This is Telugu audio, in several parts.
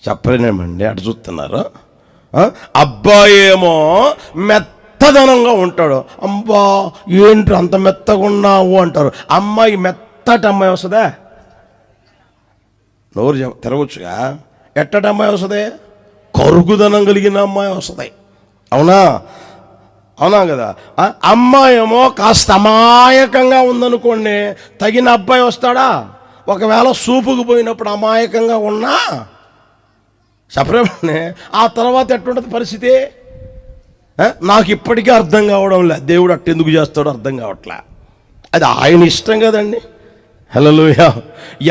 చెప్పలేమండి, అటు చూస్తున్నారు. అబ్బాయి ఏమో మెత్తదనంగా ఉంటాడు. అబ్బా ఏంటి అంత మెత్తగా ఉన్నావు అంటారు. అమ్మాయి మెత్తటి అమ్మాయి వస్తుందా? నోరు తిరగచ్చుగా. ఎట్టటి అమ్మాయి వస్తుంది? కరుగుదనం కలిగిన అమ్మాయి వస్తుంది. అవునా? అవునా కదా? అమ్మాయి ఏమో కాస్త అమాయకంగా ఉందనుకోండి, తగిన అబ్బాయి వస్తాడా? ఒకవేళ సూపుకు పోయినప్పుడు అమాయకంగా ఉన్నా చెప్పలేమని ఆ తర్వాత ఎట్లుంటుంది పరిస్థితి? నాకు ఇప్పటికీ అర్థం కావడం లే, దేవుడు అట్టెందుకు చేస్తాడో అర్థం కావట్లే. అది ఆయన ఇష్టం కదండి. హల్లెలూయా.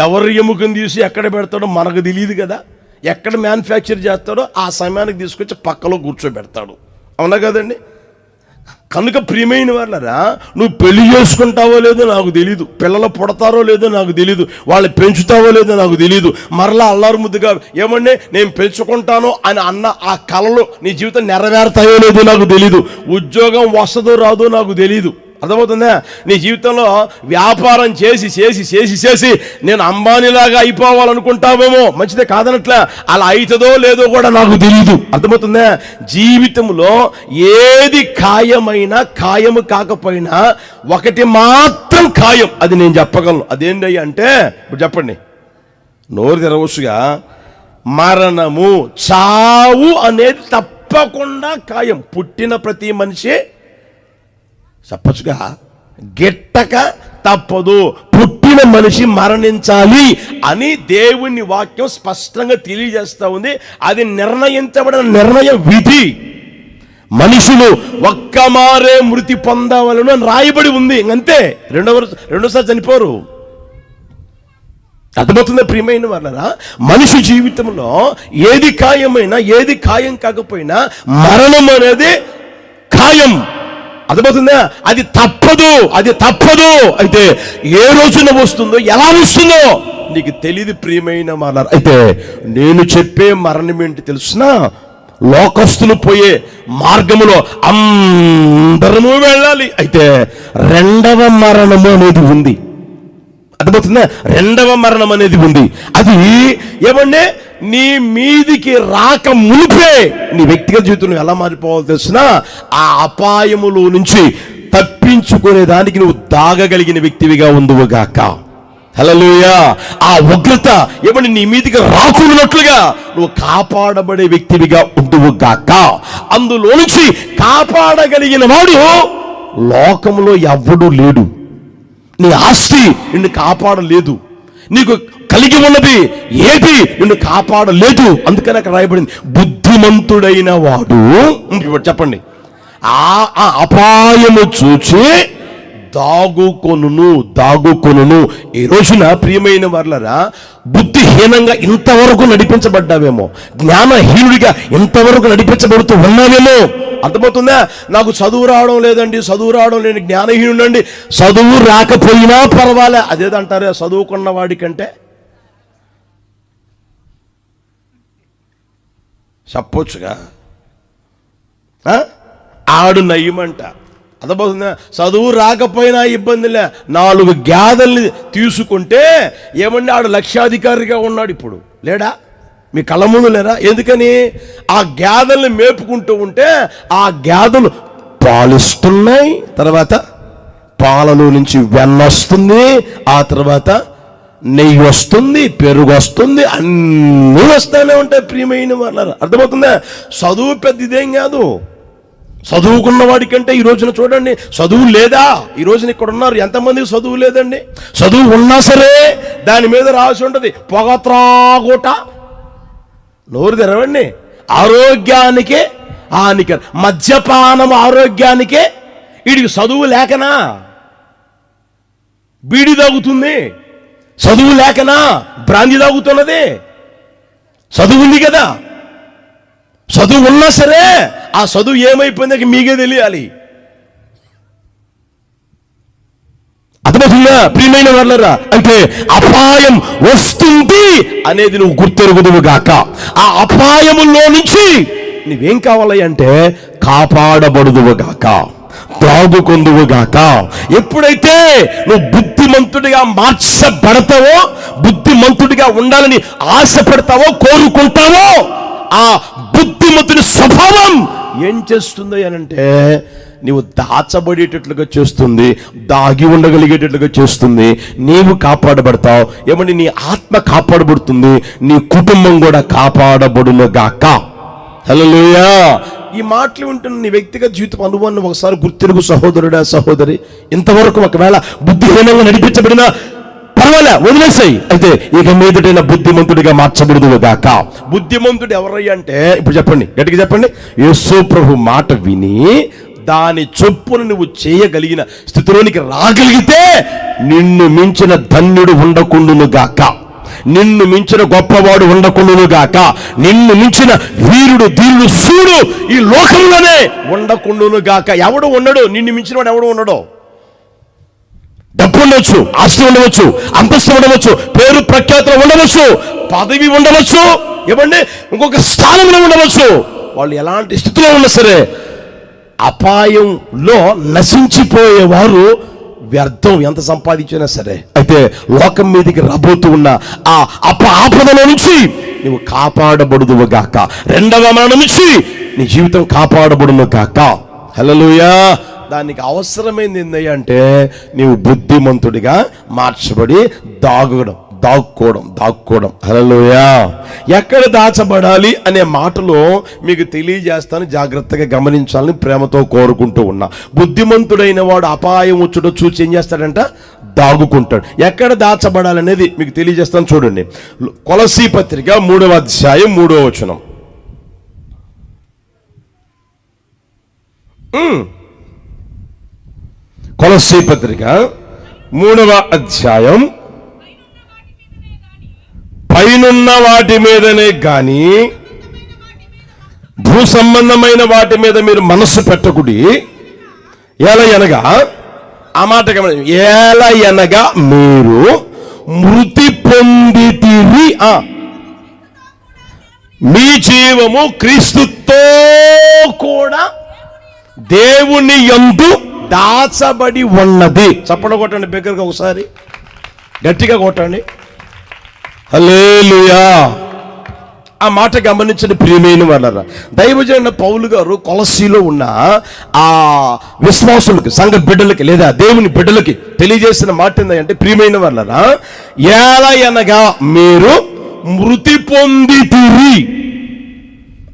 ఎవరు ఎముకను తీసి ఎక్కడ పెడతాడో మనకు తెలియదు కదా. ఎక్కడ మ్యానుఫ్యాక్చర్ చేస్తాడో ఆ సమయానికి తీసుకొచ్చి పక్కలో కూర్చోబెడతాడు. అవునా కదండి? కనుక ప్రియమైన వాళ్ళరా, నువ్వు పెళ్లి చేసుకుంటావో లేదో నాకు తెలీదు, పిల్లలు పుడతారో లేదో నాకు తెలీదు, వాళ్ళు పెంచుతావో లేదో నాకు తెలీదు. మరలా అల్లారు ముద్దుగా ఏమండి నేను పెంచుకుంటాను అని అన్న ఆ కలలు నీ జీవితం నెరవేరుతాయో లేదో నాకు తెలీదు. ఉద్యోగం వస్తుందో రాదో నాకు తెలీదు. అర్థమవుతుందా? నీ జీవితంలో వ్యాపారం చేసి చేసి చేసి చేసి నేను అంబానీలాగా అయిపోవాలనుకుంటావేమో, మంచిదే కాదనట్లే, అలా అవుతుందో లేదో కూడా నాకు తెలీదు. అర్థమవుతుందా? జీవితంలో ఏది ఖాయమైనా ఖాయము కాకపోయినా ఒకటి మాత్రం ఖాయం, అది నేను చెప్పగలను. అదేంటి అంటే ఇప్పుడు చెప్పండి, నోరు తెరవచ్చుగా. మరణము, చావు అనేది తప్పకుండా ఖాయం. పుట్టిన ప్రతి మనిషి చెప్పచ్చుగా, గిట్టక తప్పదు, పుట్టిన మనిషి మరణించాలి అని దేవుని వాక్యం స్పష్టంగా తెలియజేస్తూ ఉంది. అది నిర్ణయించబడిన నిర్ణయ విధి. మనుషులు ఒక్కమారే మృతి పొందవలను అని రాయబడి ఉంది. అంతే, రెండోసారి చనిపోరు. అర్థమవుతుందా ప్రియమైన వాళ్ళరా? మనిషి జీవితంలో ఏది ఖాయమైనా ఏది ఖాయం కాకపోయినా మరణం అనేది ఖాయం. అర్థమవుతుందా? అది తప్పదు, అది తప్పదు. అయితే ఏ రోజున వస్తుందో ఎలా వస్తుందో నీకు తెలియదు ప్రియమైన వాళ్ళ. అయితే నేను చెప్పే మరణం ఏంటి తెలుసునా? లోకస్తులు పోయే మార్గములో అందరము వెళ్ళాలి. అయితే రెండవ మరణము అనేది ఉంది. అర్థమవుతుందా? రెండవ మరణం అనేది ఉంది. అది ఏమంటే నీ మీదికి రాక మునిపే నీ వ్యక్తిగత జీవితంలో ఎలా మారిపోవాలో తెలిసిన ఆ అపాయములో నుంచి తప్పించుకునే దానికి నువ్వు దాగగలిగిన వ్యక్తివిగా ఉందువుగాక. హల్లెలూయా. ఆ ఉగ్రత ఏమని నీ మీదికి రాకున్నట్లుగా నువ్వు కాపాడబడే వ్యక్తివిగా ఉందువుగాక. అందులో నుంచి కాపాడగలిగిన వాడు లోకంలో ఎవ్వడూ లేడు. నీ ఆస్తి నిన్ను కాపాడలేదు, నీకు కలిగి ఉన్నది ఏది నిన్ను కాపాడలేదు. అందుకని అక్కడ రాయబడింది బుద్ధిమంతుడైన వాడు. చెప్పండి, ఆ అపాయము చూచి దాగుకొనును. ఈ రోజున ప్రియమైన వాళ్ళరా, బుద్ధిహీనంగా ఇంతవరకు నడిపించబడ్డావేమో, జ్ఞానహీనుడిగా ఇంతవరకు నడిపించబడుతూ ఉన్నావేమో. అర్థమవుతుందా? నాకు చదువు రావడం లేదండి, చదువు రావడం లేని జ్ఞానహీనుడండి. చదువు రాకపోయినా పర్వాలే, అదేదంటారే చదువుకున్న వాడికంటే చెప్పొచ్చుగా, ఆడు నయ్యమంట. అర్థమవుతుందా? చదువు రాకపోయినా ఇబ్బందిలే, 4 గాథల్ని తీసుకుంటే ఏమండి ఆడు లక్షాధికారిగా ఉన్నాడు. ఇప్పుడు లేడా? మీ కళ్ళ ముందు లేరా? ఎందుకని? ఆ గాథల్ని మేపుకుంటూ ఉంటే ఆ గాథలు పాలిస్తున్నాయి, తర్వాత పాలలో నుంచి వెన్న వస్తుంది, ఆ తర్వాత నెయ్యి వస్తుంది, పెరుగు వస్తుంది, అన్నీ వస్తూనే ఉంటాయి ప్రియమైన వాళ్ళారా. అర్థమవుతుందా? చదువు పెద్ద ఇదేం కాదు. చదువుకున్న వాడికంటే ఈ రోజున చూడండి, చదువు లేదా? ఈ రోజున ఇక్కడ ఉన్నారు ఎంతమందికి చదువు లేదండి? చదువు ఉన్నా సరే దాని మీద రాసి ఉంటుంది పొగ త్రాగుట. నోరు తెరవండి. ఆరోగ్యానికి హానికరం. మద్యపానం ఆరోగ్యానికే. వీడికి చదువు లేకనా బీడి తాగుతుంది? చదువు లేకనా బ్రాంది తాగుతున్నది? చదువు ఉంది కదా. చదువు ఉన్నా సరే ఆ చదువు ఏమైపోయిందో మీకే తెలియాలి. అర్థమవుతుందా ప్రియమైన వాళ్ళరా? అంటే అపాయం వస్తుంది అనేది నువ్వు గుర్తెరుగుదువు గాక. ఆ అపాయములో నుంచి నువ్వేం కావాలి అంటే కాపాడబడుదువు గాక. దాగుకొందువుగాక. ఎప్పుడైతే నువ్వు బుద్ధిమంతుడిగా మార్చబడతావో, బుద్ధిమంతుడిగా ఉండాలని ఆశపడతావో, కోరుకుంటావో, ఆ బుద్ధిమంతుని స్వభావం ఏం చేస్తుంది అనంటే నీవు దాచబడేటట్లుగా చేస్తుంది, దాగి ఉండగలిగేటట్లుగా చేస్తుంది. నీవు కాపాడబడతావు. ఏమంటే నీ ఆత్మ కాపాడబడుతుంది, నీ కుటుంబం కూడా కాపాడబడునుగాక. హల్లెలూయా. ఈ మాటలు వింటున్న నీ వ్యక్తిగత జీవితం అనుభవాన్ని ఒకసారి గుర్తిరుగు సహోదరుడా, సహోదరి. ఇంతవరకు ఒకవేళ బుద్ధిహీనంగా నడిపించబడినా పర్వాలే, వదిలేసాయి. అయితే ఇక మీదటైన బుద్ధిమంతుడిగా మార్చబడుదుగాక. బుద్ధిమంతుడు ఎవరయ్యా అంటే, ఇప్పుడు చెప్పండి, గట్టిగా చెప్పండి. యేసు ప్రభు మాట విని దాని చొప్పున నువ్వు చేయగలిగిన స్థితిలోనికి రాగలిగితే నిన్ను మించిన ధన్యుడు ఉండకుండునుగాక, నిన్ను మించిన గొప్పవాడు ఉండకుండునుగాక, నిన్ను మించిన వీరుడు, ధీరుడు, శూరుడు ఈ లోకంలోనే ఉండకుండునుగాక. ఎవడు ఉండడు, నిన్ను మించిన వాడు ఎవడు ఉండడు. డబ్బు ఉండవచ్చు, ఆస్తి ఉండవచ్చు, అంతస్తు ఉండవచ్చు, పేరు ప్రఖ్యాతులు ఉండవచ్చు, పదవి ఉండవచ్చు, ఏమండి ఇంకొక స్థానంలో ఉండవచ్చు. వాళ్ళు ఎలాంటి స్థితిలో ఉన్నా సరే అపాయంలో నశించిపోయేవారు వ్యర్థం, ఎంత సంపాదించినా సరే. అయితే లోకం మీదకి రాబోతూ ఉన్న ఆ ఆపదలో నుంచి నువ్వు కాపాడబడుదువుగాక. రెండవ మరణం నుంచి నీ జీవితం కాపాడబడునుగాక. హల్లెలూయా. దానికి అవసరమైంది ఏందయ్యా అంటే నీవు బుద్ధిమంతుడిగా మార్చబడి దాక్కోవడం. హల్లెలూయా. ఎక్కడ దాచబడాలి అనే మాటలో మీకు తెలియజేస్తాను, జాగ్రత్తగా గమనించాలని ప్రేమతో కోరుకుంటూ ఉన్నా. బుద్ధిమంతుడైన వాడు అపాయం వచ్చుటో చూసి ఏం చేస్తాడంట, దాగుకుంటాడు. ఎక్కడ దాచబడాలనేది మీకు తెలియజేస్తాను, చూడండి. కొలసీ పత్రిక 3వ అధ్యాయం 3వ వచనం. కొలసీ పత్రిక 3వ అధ్యాయం, పైనున్న వాటి మీదనే గాని భూ సంబంధమైన వాటి మీద మీరు మనస్సు పెట్టకుడి. ఎలయనగా, ఆ మాట ఎలయనగా మీరు మృతి పొందితిరి, మీ జీవము క్రీస్తుతో కూడా దేవుని యందు దాచబడి ఉన్నది. చప్పట కొట్టండి బిగ్గరగా, ఒకసారి గట్టిగా కొట్టండి. హల్లెలూయా. ఆ మాట గమనించండి ప్రియమైన వాళ్ళరా. దైవజనుడు పౌలు గారు కొలసీలో ఉన్న ఆ విశ్వాసులకి, సంఘ బిడ్డలకి లేదా దేవుని బిడ్డలకి తెలియజేసిన మాట ఏంటంటే, ప్రియమైన వాళ్ళరా, ఎలయనగా మీరు మృతి పొందితిరి.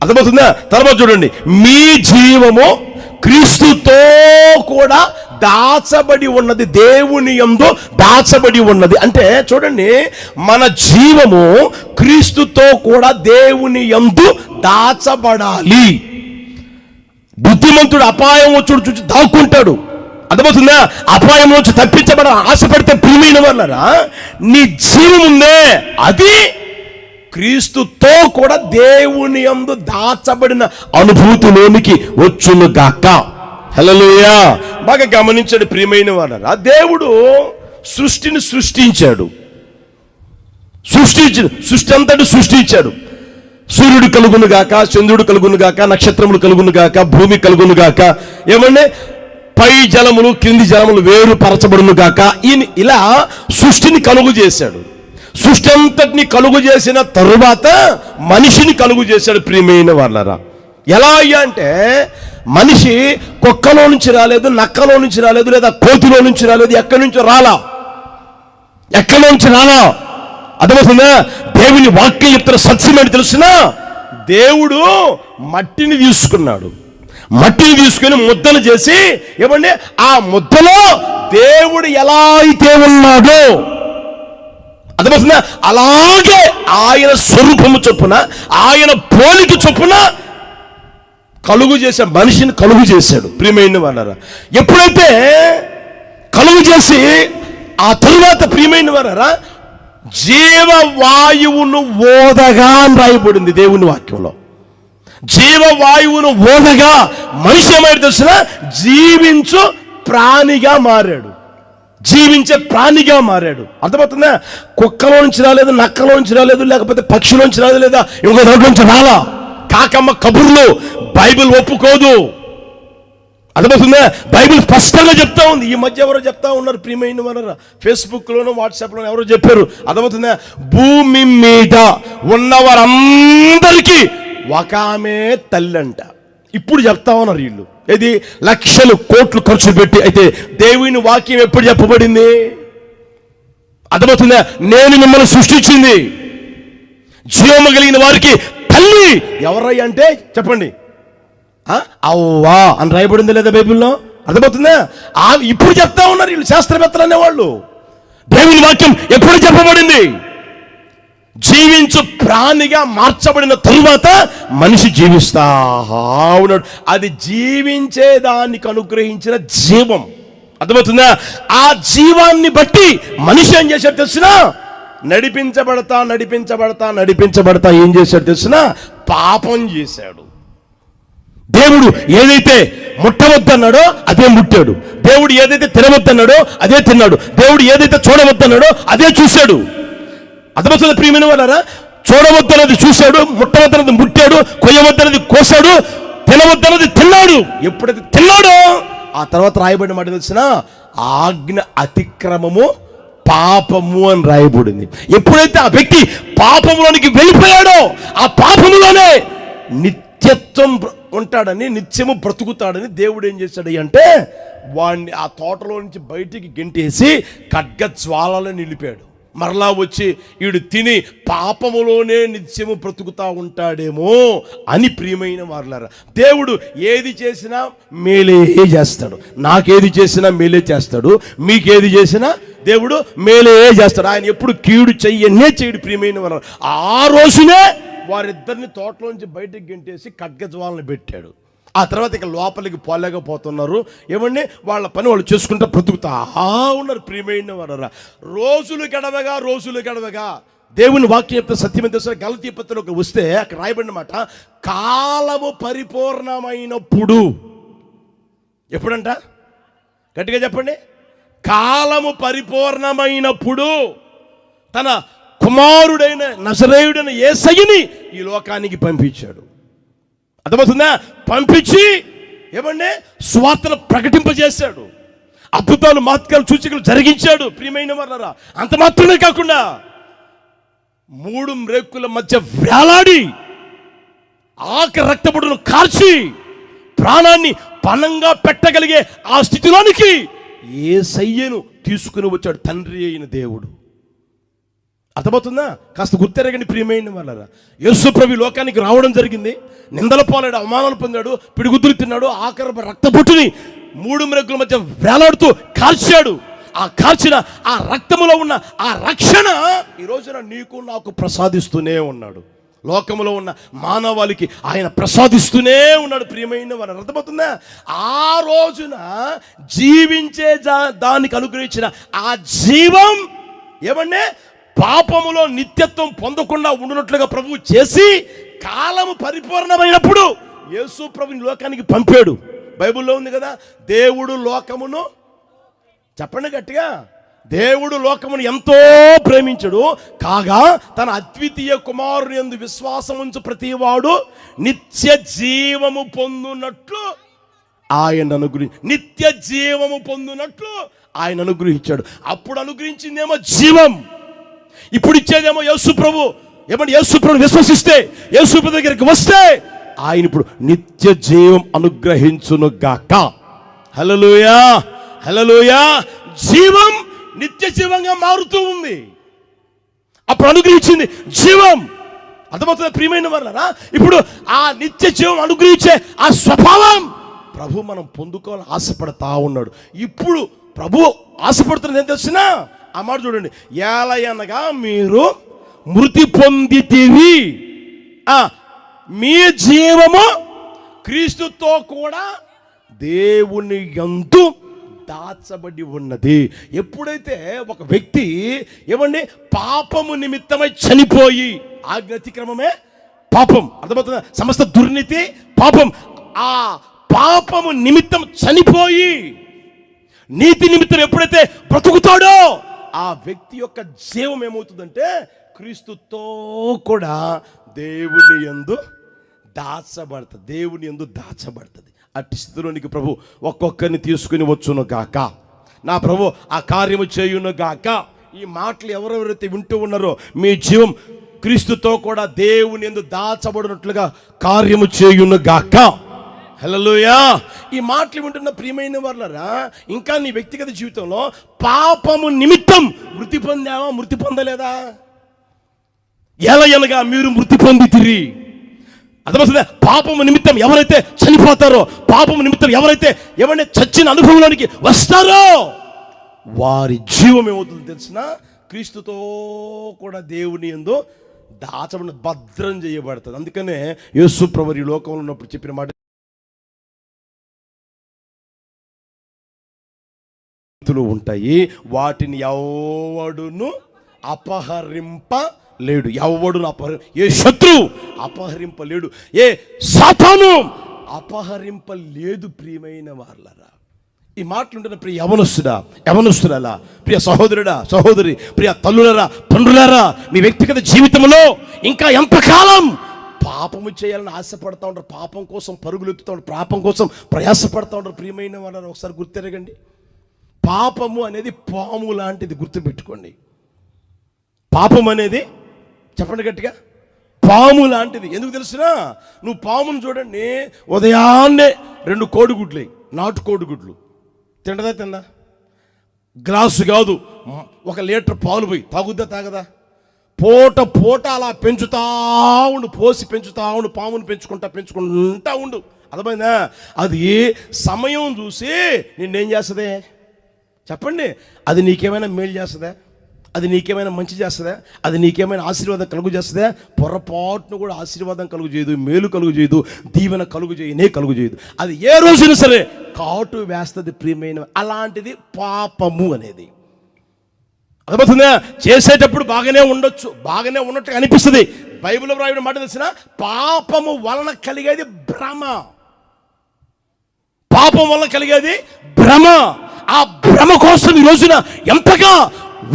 అర్థమవుతుందా? తర్వాత చూడండి, మీ జీవము క్రీస్తుతో కూడా దాచబడి ఉన్నది, దేవుని యందు దాచబడి ఉన్నది. అంటే చూడండి, మన జీవము క్రీస్తుతో కూడా దేవుని యందు దాచబడాలి. బుద్ధిమంతుడు అపాయం వచ్చుడు చూసి దాక్కుంటాడు. అర్థమవుతుందా? అపాయం వచ్చి తప్పించబడ ఆశపడితే ప్రియమైన వాళ్ళరా, నీ జీవం ఉందే అది క్రీస్తుతో కూడా దేవుని యందు దాచబడిన అనుభూతిలోనికి వచ్చునుగాక. హల్లెలూయా. బాగా గమనించండి ప్రియమైన వాళ్ళరా. దేవుడు సృష్టిని సృష్టించాడు. సృష్టి అంతటి సృష్టించాడు. సూర్యుడు కలుగునుగాక, చంద్రుడు కలుగునుగాక, నక్షత్రములు కలుగునుగాక, భూమి కలుగునుగాక, ఏమంటే పై జలములు క్రింది జలములు వేరు పరచబడునుగాక. ఇలా సృష్టిని కలుగు చేశాడు. సృష్టి అంతటిని కలుగు చేసిన తరువాత మనిషిని కలుగు చేశాడు ప్రియమైన వాళ్ళరా. ఎలా అయ్యా అంటే, మనిషి కుక్కలో నుంచి రాలేదు, నక్కలో నుంచి రాలేదు, లేదా కోతిలో నుంచి రాలేదు, ఎక్కడి నుంచో రాలా. అర్థమవుతుందా? దేవుని వాక్యం చెప్తున్న సత్యం ఏంటి తెలుసిన? దేవుడు మట్టిని తీసుకున్నాడు. మట్టిని తీసుకుని ముద్దలు చేసి, ఏమండి ఆ ముద్దలో దేవుడు ఎలా అయితే ఉన్నాడో, అర్థమవుతుందా, అలాగే ఆయన స్వరూపము చొప్పున, ఆయన పోలిక చొప్పున కలుగు చేసే మనిషిని కలుగు చేశాడు ప్రియమైన వాళ్ళరా. ఎప్పుడైతే కలుగు చేసి ఆ తరువాత ప్రియమైన వాళ్ళరా, జీవవాయువును ఓదగా అని రాయబడింది దేవుని వాక్యంలో. జీవవాయువును ఓదగా మనిషి ఏమైనా తెలిసిన జీవించు ప్రాణిగా మారాడు. జీవించే ప్రాణిగా మారాడు. అర్థమవుతుందా? కుక్కలో నుంచి రాలేదు, నక్కలో నుంచి రాలేదు, లేకపోతే పక్షిలోంచి రాలేదు, లేదా ఇంకో దాంట్లో నుంచి రాలా. కాకమ్మ కబుర్లు బైబిల్ ఒప్పుకోదు. అర్థమవుతుందా? బైబిల్ స్పష్టంగా చెప్తా ఉంది. ఈ మధ్య ఎవరో చెప్తా ఉన్నారు, ప్రియమైన వారు, ఫేస్బుక్లోనూ వాట్సాప్లోనూ ఎవరో చెప్పారు. అర్థమవుతుందా? భూమి మీద ఉన్నవారందరికీ ఒక ఆమె తల్లంట. ఇప్పుడు చెప్తా ఉన్నారు వీళ్ళు. ఇది లక్షలు కోట్లు ఖర్చు పెట్టి. అయితే దేవుని వాక్యం ఎప్పుడు చెప్పబడింది? అర్థమవుతుందా? నేను మిమ్మల్ని సృష్టించింది జీవము కలిగిన వారికి తల్లి ఎవరయ్య అంటే చెప్పండి, అవ్వా అని రాయబడింది లేదా బైబిల్లో? అర్థమవుతుందా? ఇప్పుడు చెప్తా ఉన్నారు వీళ్ళు, శాస్త్రవేత్తలు అనేవాళ్ళు. దేవుని వాక్యం ఎప్పుడు చెప్పబడింది? జీవించు ప్రాణిగా మార్చబడిన తరువాత మనిషి జీవిస్తా ఉన్నాడు. అది జీవించేదానికి అనుగ్రహించిన జీవం. అర్థమవుతుందా? ఆ జీవాన్ని బట్టి మనిషి ఏం చేశాడు తెలిసినా? నడిపించబడతా ఏం చేశాడు తెలిసినా? పాపం చేశాడు. దేవుడు ఏదైతే ముట్టవద్దన్నాడో అదే ముట్టాడు. దేవుడు ఏదైతే తినవద్దన్నాడో అదే తిన్నాడు. దేవుడు ఏదైతే చూడవద్దన్నాడో అదే చూశాడు. అర్థమవుతుంది ప్రియమైన వాళ్ళారా? చూడవద్దన్నది చూశాడు, ముట్టవద్దన్నది ముట్టాడు, కొయ్యవద్దన్నది కోసాడు, తినవద్దన్నది తిన్నాడు. ఎప్పుడైతే తిన్నాడో ఆ తర్వాత రాయబడిన మాట తెలిసిన ఆజ్ఞ అతిక్రమము పాపము అని రాయబడింది. ఎప్పుడైతే ఆ వ్యక్తి పాపములోనికి వెళ్ళిపోయాడో ఆ పాపములోనే నిత్యత్వం ఉంటాడని, నిత్యము బ్రతుకుతాడని దేవుడు ఏం చేశాడు అంటే వాడిని ఆ తోటలో నుంచి బయటికి గెంటేసి ఖడ్గజ్వాలలో నిలిపాడు. మరలా వచ్చి వీడు తిని పాపములోనే నిత్యము బ్రతుకుతా ఉంటాడేమో అని ప్రియమైన వారులారా, దేవుడు ఏది చేసినా మేలే చేస్తాడు. నాకేది చేసినా మేలే చేస్తాడు. మీకేది చేసినా దేవుడు మేలే చేస్తాడు. ఆయన ఎప్పుడు కీడు చెయ్యనే చేయడు ప్రియమైన వారు. ఆ రోజునే వారిద్దరిని తోటలోంచి బయటకు గెంటేసి ఖడ్గజ్వాలను పెట్టాడు. ఆ తర్వాత ఇక లోపలికి పోలేకపోతున్నారు. ఏమండి, వాళ్ళ పని వాళ్ళు చేసుకుంటూ బ్రతుకుతా ఉన్నారు ప్రియమైన వారా. రోజులు గడవగా దేవుని వాక్యం చెప్తే సత్యమైన తెలుసు. గలతీ పత్రికలోకి వస్తే అక్కడ రాయబడిన మాట, కాలము పరిపూర్ణమైనప్పుడు. ఎప్పుడంట? గట్టిగా చెప్పండి. కాలము పరిపూర్ణమైనప్పుడు తన కుమారుడైన నజరేయుడైన యేసయ్యని ఈ లోకానికి పంపించాడు. అర్థమవుతుందా? పంపించి ఏమంటే స్వార్థను ప్రకటింపజేశాడు. అద్భుతాలు, మహత్కాలు, సూచికలు జరిగించాడు ప్రియమైన వారా. అంత మాత్రమే కాకుండా 3 మ్రేకుల మధ్య వేలాడి ఆఖరి రక్తపుడును కార్చి ప్రాణాన్ని పణంగా పెట్టగలిగే ఆ స్థితిలోనికి యేసయ్యను తీసుకుని వచ్చాడు తండ్రి అయిన దేవుడు. అర్థమవుతుందా? కాస్త గుర్తెరగండి ప్రియమైన వాళ్ళరా. యేసు ప్రభు లోకానికి రావడం జరిగింది. నిందల పాలాడు, అవమానాలు పొందాడు, పిడిగుద్దులు తిన్నాడు, ఆఖరి రక్తపుట్టుని 3 మ్రేకుల మధ్య వేలాడుతూ కార్చాడు. ఆ కార్చిన ఆ రక్తములో ఉన్న ఆ రక్షణ ఈ రోజున నీకు నాకు ప్రసాదిస్తూనే ఉన్నాడు. లోకములో ఉన్న మానవాళికి ఆయన ప్రసాదిస్తూనే ఉన్నాడు ప్రియమైన వారు. అర్థమవుతుందా? ఆ రోజున జీవించే దానికి అనుగ్రహించిన ఆ జీవం ఏమంటే పాపములో నిత్యత్వం పొందకుండా ఉండునట్లుగా ప్రభువు చేసి కాలము పరిపూర్ణమైనప్పుడు యేసు ప్రభుని లోకానికి పంపాడు. బైబిల్లో ఉంది కదా, దేవుడు లోకమును, చెప్పండి గట్టిగా, దేవుడు లోకమును ఎంతో ప్రేమించడు కాగా తన అద్వితీయ కుమారుని యందు విశ్వాసం ఉంచు ప్రతివాడు నిత్య జీవము పొందునట్లు ఆయన నిత్య జీవము పొందునట్లు ఆయన అనుగ్రహించాడు. అప్పుడు అనుగ్రహించిందేమో జీవం, ఇప్పుడు ఇచ్చేదేమో యేసు ప్రభు. ఏమంటే యేసు ప్రభు విశ్వసిస్తే, యేసు ప్రభు దగ్గరికి వస్తే ఆయన ఇప్పుడు నిత్య జీవం అనుగ్రహించును గాక. హల్లెలూయా, హల్లెలూయా. జీవం నిత్య జీవంగా మారుతూ ఉంది. అప్పుడు అనుగ్రహించింది జీవం. అర్థమవుతుంది ప్రియమైన వాళ్ళరా? ఇప్పుడు ఆ నిత్య జీవం అనుగ్రహించే ఆ స్వభావం ప్రభు మనం పొందుకోవాలని ఆశపడతా ఉన్నాడు. ఇప్పుడు ప్రభు ఆశపడుతున్నది ఏం తెలిసినా ఆ మాట చూడండి, ఏలయనగా మీరు మృతి పొందితివి, మీ జీవము క్రీస్తుతో కూడా దేవుని యందు దాచబడి ఉన్నది. ఎప్పుడైతే ఒక వ్యక్తి ఏమండి పాపము నిమిత్తమై చనిపోయి, ఆజ్ఞాతిక్రమమే పాపం, అర్థమవుతుందా? సమస్త దుర్నీతి పాపం. ఆ పాపము నిమిత్తం చనిపోయి నీతి నిమిత్తం ఎప్పుడైతే బ్రతుకుతాడో ఆ వ్యక్తి యొక్క జీవం ఏమవుతుందంటే క్రీస్తుతో కూడా దేవుని యందు దాచబడుతుంది. దేవుని యందు దాచబడుతుంది. అట్టి స్థితిలోనికి ప్రభు ఒక్కొక్కరిని తీసుకుని వచ్చును గాక. నా ప్రభు ఆ కార్యము చేయును గాక. ఈ మాటలు ఎవరెవరైతే వింటూ ఉన్నారో మీ జీవం క్రీస్తుతో కూడా దేవుని యందు దాచబడినట్లుగా కార్యము చేయును గాక. హల్లెలూయా. ఈ మాటలు వింటున్న ప్రియమైన వాళ్ళరా, ఇంకా నీ వ్యక్తిగత జీవితంలో పాపము నిమిత్తం మృతి పొందావా, మృతి పొందలేదా? ఎలాగనగా మీరు మృతి పొందితిరి. అర్థమవుతుందా? పాపము నిమిత్తం ఎవరైతే చనిపోతారో, పాపము నిమిత్తం ఎవరైతే ఎవరైనా చచ్చిన అనుభవంలోనికి వస్తారో వారి జీవం ఏమవుతుంది తెలిసిన? క్రీస్తుతో కూడా దేవుని యందు దాచబడిన భద్రం చేయబడుతుంది. అందుకనే యేసు ప్రభువు ఈ లోకంలో ఉన్నప్పుడు చెప్పిన మాట ఉంటాయి, వాటిని ఎవడును అపహరింపలేడు. ఎవడును ఏ శత్రువు అపహరింపలేడు, ఏ సాతాను అపహరింపలేదు. ప్రియమైన వాళ్ళరా, ఈ మాటలుంటున్న ప్రియ యవనస్తుడా, ప్రియ సహోదరుడా, సహోదరి, ప్రియ తల్లులరా, తండ్రులారా, మీ వ్యక్తిగత జీవితంలో ఇంకా ఎంతకాలం పాపము చేయాలని ఆశపడతా ఉంటారు, పాపం కోసం పరుగులు ఎత్తుతూ ఉంటారు, పాపం కోసం ప్రయాసపడతా ఉంటారు. ప్రియమైన వాళ్ళని ఒకసారి గుర్తెరగండి, పాపము అనేది పాము లాంటిది. గుర్తుపెట్టుకోండి, పాపం అనేది చెప్పండి గట్టిగా, పాము లాంటిది. ఎందుకు తెలుసునా? నువ్వు పామును చూడండి, ఉదయాన్నే 2 కోడిగుడ్లు, నాటు కోడిగుడ్లు తిందా? గ్లాసు కాదు, 1 లీటర్ పాలు పోయి తాగుద్దా, తాగదా? పూట అలా పెంచుతా ఉండు, పోసి పెంచుతా ఉండు, పామును పెంచుకుంటా ఉండు. అర్థమైందా? అది సమయం చూసి నిన్నేం చేస్తుంది చెప్పండి? అది నీకేమైనా మేలు చేస్తుందా? అది నీకేమైనా మంచి చేస్తుందా? అది నీకేమైనా ఆశీర్వాదం కలుగు చేస్తుందా? పొరపాటును కూడా ఆశీర్వాదం కలుగు చేయదు, మేలు కలుగు చేయదు, దీవెన కలుగు చేయదు. అది ఏ రోజున సరే కాటు వేస్తుంది. ప్రియమైన అలాంటిది పాపము అనేది. అర్థమవుతుందా? చేసేటప్పుడు బాగానే ఉండొచ్చు, బాగానే ఉన్నట్టు అనిపిస్తుంది. బైబిల్లో రాయడం మాట తెలిసిన, పాపము వలన కలిగేది భ్రమ. పాపం వలన కలిగేది భ్రమ. ఆ భ్రమ కోసం ఈ రోజున ఎంతగా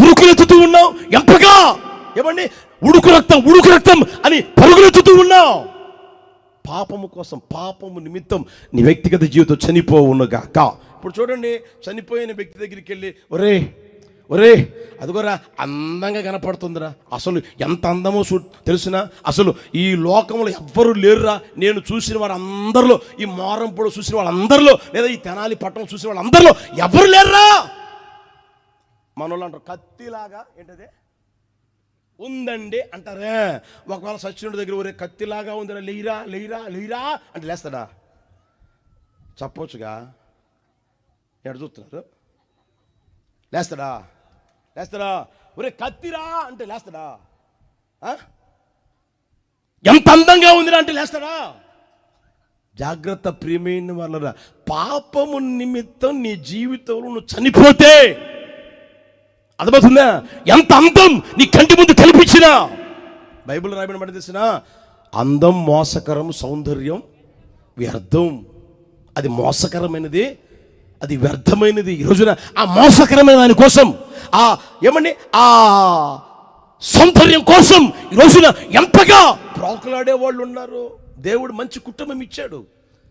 ఉరుకులెత్తుతూ ఉన్నావు, ఎంతగా ఏమండి ఉడుకు రక్తం అని పరుగులెత్తుతూ ఉన్నావు. పాపము కోసం, పాపము నిమిత్తం నీ వ్యక్తిగత జీవితం చనిపోవునుగాక. ఇప్పుడు చూడండి, చనిపోయిన వ్యక్తి దగ్గరికి వెళ్ళి, ఒరే అదిగోరా అందంగా కనపడుతుందిరా, అసలు ఎంత అందమో తెలుసునా? అసలు ఈ లోకంలో ఎవ్వరు లేరురా, నేను చూసిన వాళ్ళందరిలో, ఈ మోరంపూడ చూసిన వాళ్ళందరిలో, లేదా ఈ తెనాలి పట్టణం చూసిన వాళ్ళందరిలో ఎవరు లేరురా. మనోళ్ళు అంటారు కత్తిలాగా ఏంటదే ఉందండి అంటారే. ఒకవేళ సచ్చినుడి దగ్గర ఒరే కత్తిలాగా ఉందిరా, లేయిరా అంటే లేస్తాడా? చెప్పవచ్చుగా, ఎక్కడ చూస్తున్నారు? లేస్తాడా? ఒరే కత్తిరా అంటే లేస్తాడా? ఎంత అందంగా ఉందిరా అంటే లేస్తాడా? జాగ్రత్త ప్రియమైన వాళ్ళరా, పాపము నిమిత్తం నీ జీవితంలో నువ్వు చనిపోతే అర్థమవుతుందా? ఎంత అందం నీ కంటి ముందు కనిపించినా, బైబిల్ రాయబడిన మాట తెలిసిన, అందం మోసకరం, సౌందర్యం వ్యర్థం. అది మోసకరమైనది, అది వ్యర్థమైనది. ఈ రోజున ఆ మోసకరమైన దాని కోసం, ఆ సౌందర్యం కోసం ఈ రోజున ఎంతగా ప్రాకులాడే వాళ్ళు ఉన్నారు. దేవుడు మంచి కుటుంబం ఇచ్చాడు,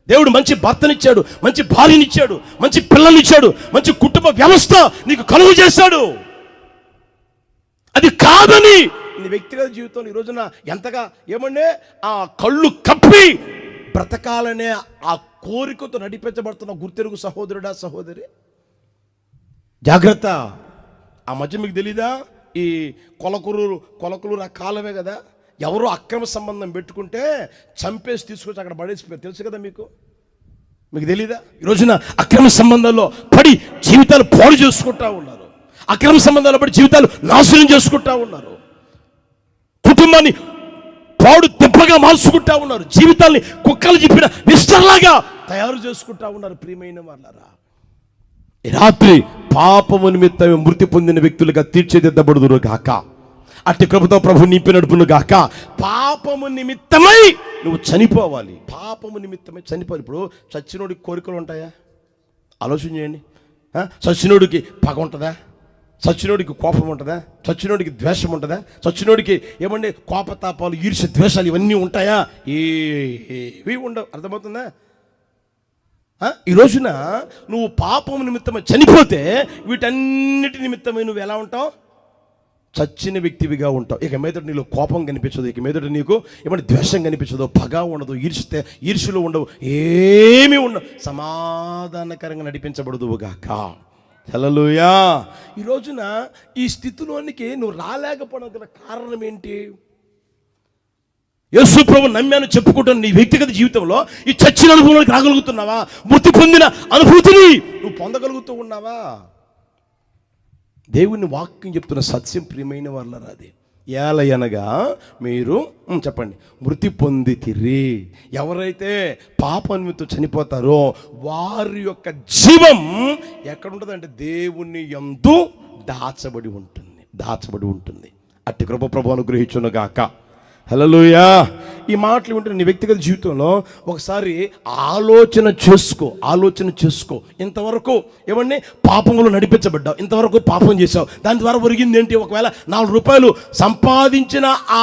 దేవుడు మంచి భర్తనిచ్చాడు, మంచి భార్యనిచ్చాడు, మంచి పిల్లల్నిచ్చాడు, మంచి కుటుంబ వ్యవస్థ నీకు కలుగు చేశాడు. అది కాదని నీ వ్యక్తిగత జీవితంలో ఈ రోజున ఎంతగా ఆ కళ్ళు కప్పి బ్రతకాలనే ఆ కోరికతో నడిపించబడుతున్న గుర్తెరుగు సహోదరుడా, సహోదరి, జాగ్రత్త. ఆ మధ్య మీకు తెలీదా, ఈ కొలకూరు ఆ కాలమే కదా, ఎవరో అక్రమ సంబంధం పెట్టుకుంటే చంపేసి తీసుకొచ్చి అక్కడ పడేసిపోయారు. తెలుసు కదా మీకు తెలీదా? ఈ రోజున అక్రమ సంబంధాల్లో పడి జీవితాలు పాడు చేసుకుంటా ఉన్నారు, అక్రమ సంబంధాల్లో పడి జీవితాలు నాశనం చేసుకుంటా ఉన్నారు, కుటుంబాన్ని పాడు దెబ్బగా మార్చుకుంటా ఉన్నారు, జీవితాల్ని కుక్కలు చెప్పిన విస్తర్లాగా తయారు చేసుకుంటా ఉన్నారు. ప్రియమైన వాళ్ళరా, ఈ రాత్రి పాపము నిమిత్తమే మృతి పొందిన వ్యక్తులుగా తీర్చిదిద్దబడుదురు గాక. అట్టి కృపతో ప్రభు నింపి నడుపును గాక. పాపము నిమిత్తమై నువ్వు చనిపోవాలి, పాపము నిమిత్తమై చనిపోవాలి. ఇప్పుడు చచ్చినోడికి కోరికలు ఉంటాయా? ఆలోచన చేయండి. చచ్చినోడికి పగ ఉంటుందా? చచ్చినోడికి కోపం ఉంటుందా? చచ్చినోడికి ద్వేషం ఉంటుందా? చచ్చినోడికి కోపతాపాలు, ఈర్ష్య, ద్వేషాలు ఇవన్నీ ఉంటాయా? ఏవి ఉండవు. అర్థమవుతుందా? ఈ రోజున నువ్వు పాపం నిమిత్తమై చనిపోతే వీటన్నిటి నిమిత్తమై నువ్వు ఎలా ఉంటావు? చచ్చిన వ్యక్తివిగా ఉంటావు. ఇక మీదట నీలో కోపం కనిపించదు, ఇక మీదట నీకు ఏమంటే ద్వేషం కనిపించదు, పగ ఉండదు, ఈర్ష్యలు ఉండవు, ఏమీ ఉండవు, సమాధానకరంగా నడిపించబడదువు గాక. హల్లెలూయా. ఈ రోజున ఈ స్థితిలోనికి నువ్వు రాలేకపోవడం గల కారణం ఏంటి? యేసు ప్రభువు నమ్మాను చెప్పుకుంటున్న నీ వ్యక్తిగత జీవితంలో ఈ చచ్చిన అనుభవంలోకి రాగలుగుతున్నావా? మృతి పొందిన అనుభూతిని నువ్వు పొందగలుగుతూ ఉన్నావా? దేవుని వాక్యం చెప్తున్న సత్యం ప్రియమైన వాళ్ళరా, అది ఏలయనగా మీరు చెప్పండి, మృతి పొందితిరి. ఎవరైతే పాపనిమిత్తం చనిపోతారో వారి యొక్క జీవం ఎక్కడుంటుందంటే దేవుని యందు దాచబడి ఉంటుంది. అట్టి కృప ప్రభువు అనుగ్రహించును గాక. హల్లెలూయా. ఈ మాటలు వింటే నీ వ్యక్తిగత జీవితంలో ఒకసారి ఆలోచన చేసుకో. ఇంతవరకు ఏమండి పాపంలో నడిపించబడ్డావు, ఇంతవరకు పాపం చేసావు, దాని ద్వారా ఒరిగింది ఏంటి? ఒకవేళ 4 రూపాయలు సంపాదించిన ఆ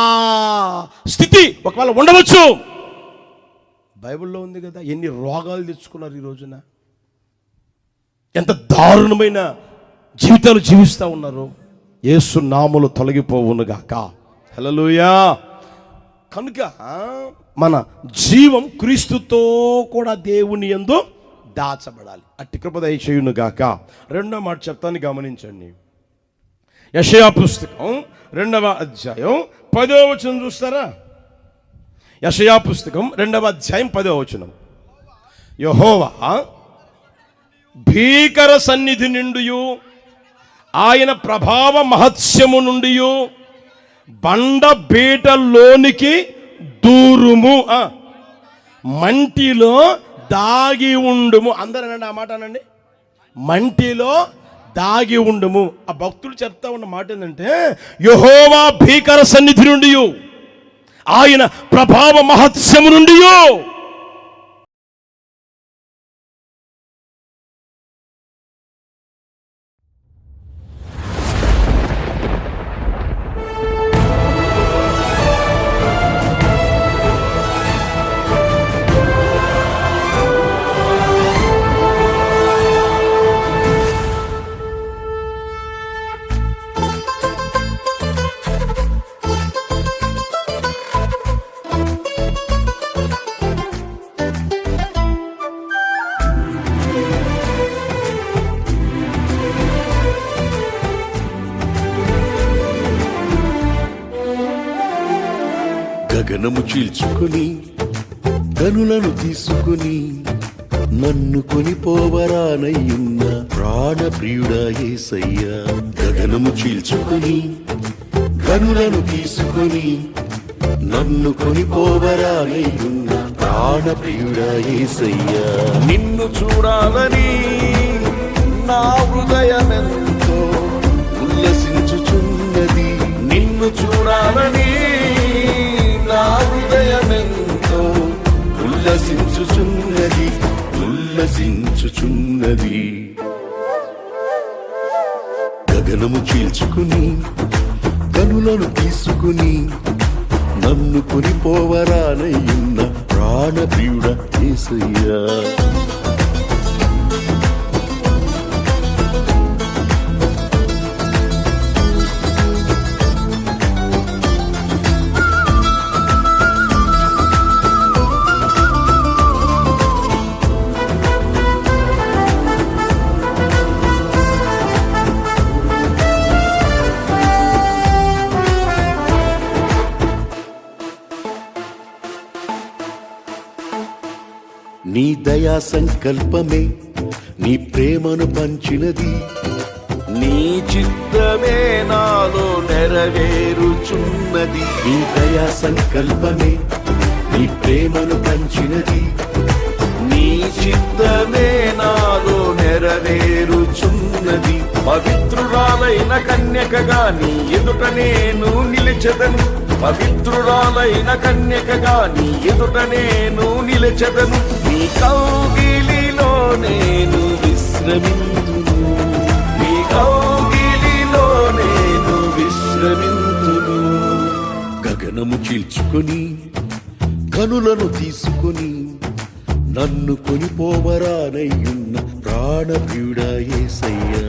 స్థితి ఒకవేళ ఉండవచ్చు. బైబిల్లో ఉంది కదా, ఎన్ని రోగాలు తెచ్చుకున్నారు ఈ రోజున, ఎంత దారుణమైన జీవితాలు జీవిస్తూ ఉన్నారు. యేసు నామములు తొలగిపోవును గాక. హల్లెలూయా. కనుక మన జీవం క్రీస్తుతో కూడా దేవుని యందు దాచబడాలి. అట్టి కృప దయచేయును గాక. రెండో మాట చెప్తాను, గమనించండి. యెషయా పుస్తకం 2వ అధ్యాయం 10వ వచనం చూస్తారా? యెషయా పుస్తకం 2వ అధ్యాయం 10వ వచనం. యెహోవా భీకర సన్నిధి నుండి, ఆయన ప్రభావ మహత్స్యము నుండి బండ బీటలోనికి దూరుము, మంటిలో దాగి ఉండుము. అందరనండి ఆ మాట అనండి, మంటిలో దాగి ఉండుము. ఆ భక్తులు చెప్తా ఉన్న మాట ఏంటంటే, యెహోవా భీకర సన్నిధి నుండి, ఆయన ప్రభావ మహత్స్యము నుండి. గగనము చీల్చుకొని కనులను తీసుకొని నన్ను కొనిపోవరానయ్యున్న ప్రాణప్రియుడా యేసయ్యా. గగనము చీల్చుకొని కనులను తీసుకొని నన్ను కొనిపోవరానయ్యున్న ప్రాణప్రియుడా యేసయ్యా. నిన్ను చూడాలని నా హృదయమెంతో ఉల్లసించుచున్నది, నిన్ను చూడాలని నా హృదయమెంతో ఉల్లసించుచున్నది. గగనము చీల్చుకుని కనులను తీసుకుని నన్ను కొనిపోవరానయ్యున్న ప్రాణప్రియుడా యేసయ్యా. నీ దయా సంకల్పమే నీ ప్రేమను పంచినది, నీ చిత్తమే నాలో నెరవేరుచున్నది. నీ దయా సంకల్పమే నీ ప్రేమను పంచినది, నీ చిత్తమే నాలో నెరవేరుచున్నది. పవిత్రురాలైన కన్యకగా నీ ఎదుట నేను నిలిచెదను, పవిత్రురాలైన కన్యకగా నీ ఎదుట నేను నిలిచెదను. నీ కౌగిలిలో నేను విశ్రమింతును, నీ కౌగిలిలో నేను విశ్రమింతును. గగనము చీల్చుకొని కనులను తీసుకొని నన్ను కొనిపోవరానయ్యున్న ప్రాణప్రియుడా యేసయ్యా.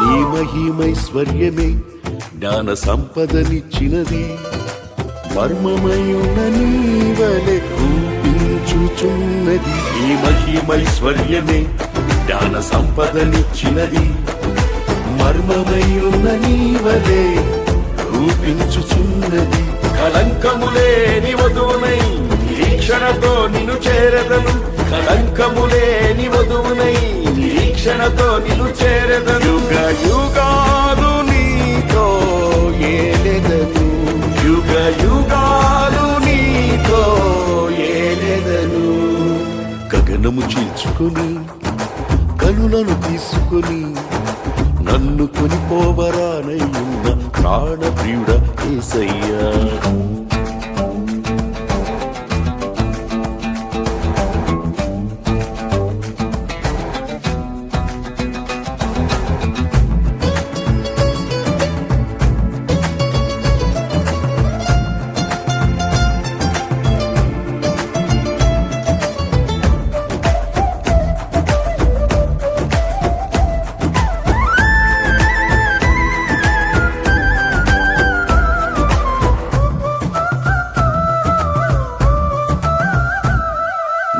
నీ మహిమైశ్వర్యమే జ్ఞాన సంపదనిచ్చినది, మర్మమయున్న నీ వలె రూపించుచున్నది. నీ మహిమైశ్వర్యమే జ్ఞాన సంపదనిచ్చినది, మర్మమయున్న నీ వలె రూపించుచున్నది. కళంకములేని వధువునై నిరీక్షణతో నిన్ను చేరదను, కళంకములేని వధువునై నిరీక్షణతో నిన్ను చేరదను. యుగ యుగాలు నీతో ఏలెదను, యుగ యుగాలు నీతో ఏలెదను. గగనము చీల్చుకొని కనులను తీసుకొని నన్ను కొనిపోవరానయ్యున్న ప్రాణప్రియుడా యేసయ్యా.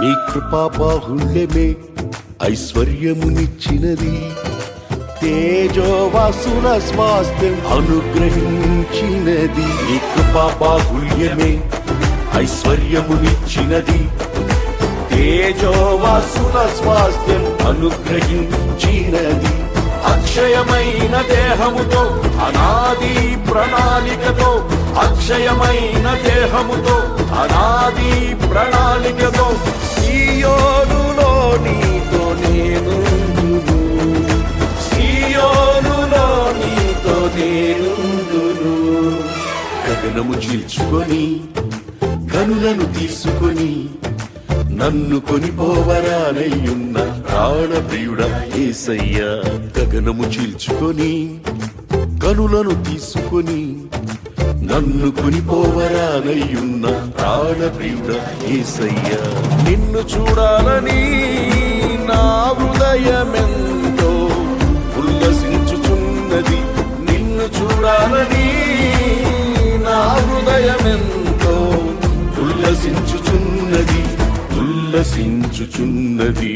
నీ కృపా బాహుళ్యమే ఐశ్వర్యమునిచ్చినది, తేజోవాసుల స్వాస్థ్యం అనుగ్రహించినది. నీ కృపా బాహుళ్యమే ఐశ్వర్యమునిచ్చినది, తేజోవాసుల స్వాస్థ్యం అనుగ్రహించినది. అక్షయమైన దేహముతో అనాది ప్రణాళికతో, అక్షయమైన దేహముతో అనాది ప్రణాళికతో సియోనులో నీతో నేనుందును, సియోనులో నీతో నేనుందును. గగనము చీల్చుకొని కనులను తీసుకొని నన్ను కొనిపోవరానయ్యున్న ప్రాణప్రియుడా యేసయ్యా. గగనము చీల్చుకొని కనులను తీసుకొని నన్ను కొనిపోవరానయ్యున్న ప్రాణప్రియుడా యేసయ్యా. నిన్ను చూడాలని నా హృదయమెంతో ఉల్లసించుచున్నది, నిన్ను చూడాలని నా హృదయమెంతో ఉల్లసించుచున్నది, ఉల్లసించుచున్నది.